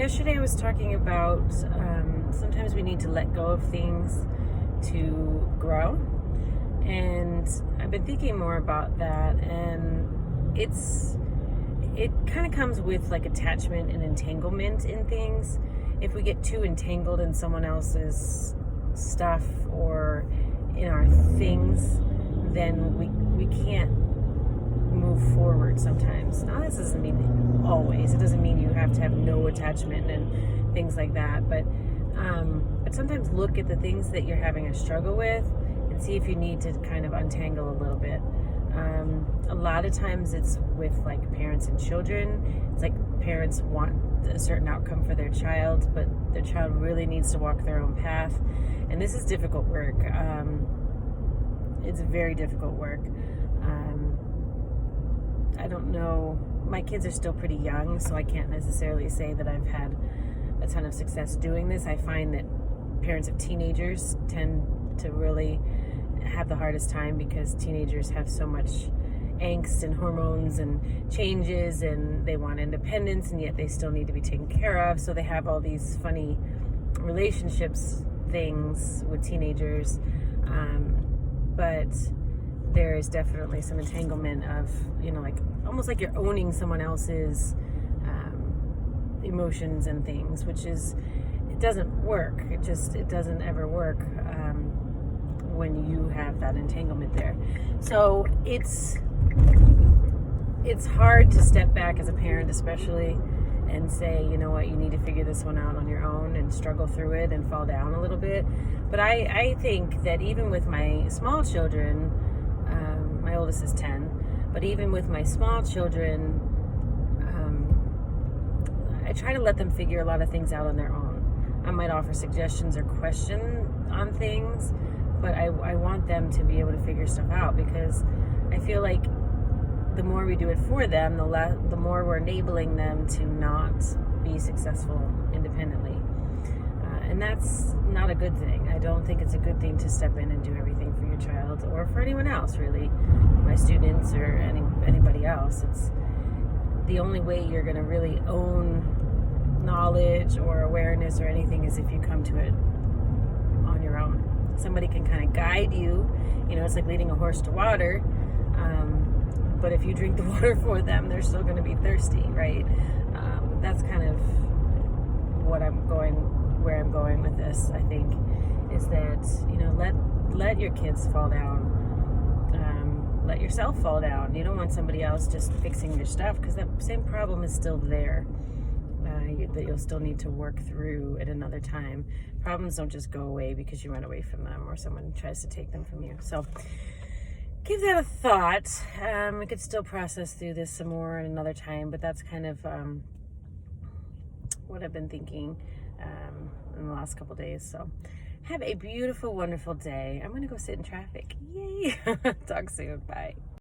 Yesterday I was talking about sometimes we need to let go of things to grow. And I've been thinking more about that, and it kind of comes with like attachment and entanglement in things. If we get too entangled in someone else's stuff or in our things, then we can't move forward sometimes. Now, this doesn't mean always. It doesn't mean you have to have no attachment and things like that. But sometimes look at the things that you're having a struggle with and see if you need to kind of untangle a little bit. A lot of times it's with like parents and children. It's like parents want a certain outcome for their child, but their child really needs to walk their own path. And this is difficult work. It's very difficult work. I don't know. My kids are still pretty young, so I can't necessarily say that I've had a ton of success doing this. I find that parents of teenagers tend to really have the hardest time because teenagers have so much angst and hormones and changes, and they want independence, and yet they still need to be taken care of. So they have all these funny relationships things with teenagers. But there is definitely some entanglement of, like almost like you're owning someone else's emotions and things, which is, it doesn't work. It doesn't ever work when you have that entanglement there. So it's hard to step back as a parent, especially, and say, you know what, you need to figure this one out on your own and struggle through it and fall down a little bit. But I think that even with my small children, my oldest is 10, but even with my small children, I try to let them figure a lot of things out on their own. I might offer suggestions or question on things, but I want them to be able to figure stuff out, because I feel like the more we do it for them, the more we're enabling them to not be successful independently. And that's not a good thing. I don't think it's a good thing to step in and do everything for your child, or for anyone else, really, my students or anybody else. It's the only way you're going to really own knowledge or awareness or anything is if you come to it on your own. Somebody can kind of guide you. It's like leading a horse to water. But if you drink the water for them, they're still going to be thirsty, right? That's kind of where I'm going with this, I think, is that, let your kids fall down. Let yourself fall down. You don't want somebody else just fixing your stuff, because that same problem is still there, that you'll still need to work through at another time. Problems don't just go away because you run away from them or someone tries to take them from you. So give that a thought. We could still process through this some more at another time, but that's kind of what I've been thinking in the last couple days. So have a beautiful, wonderful day. I'm going to go sit in traffic. Yay! Talk soon. Bye.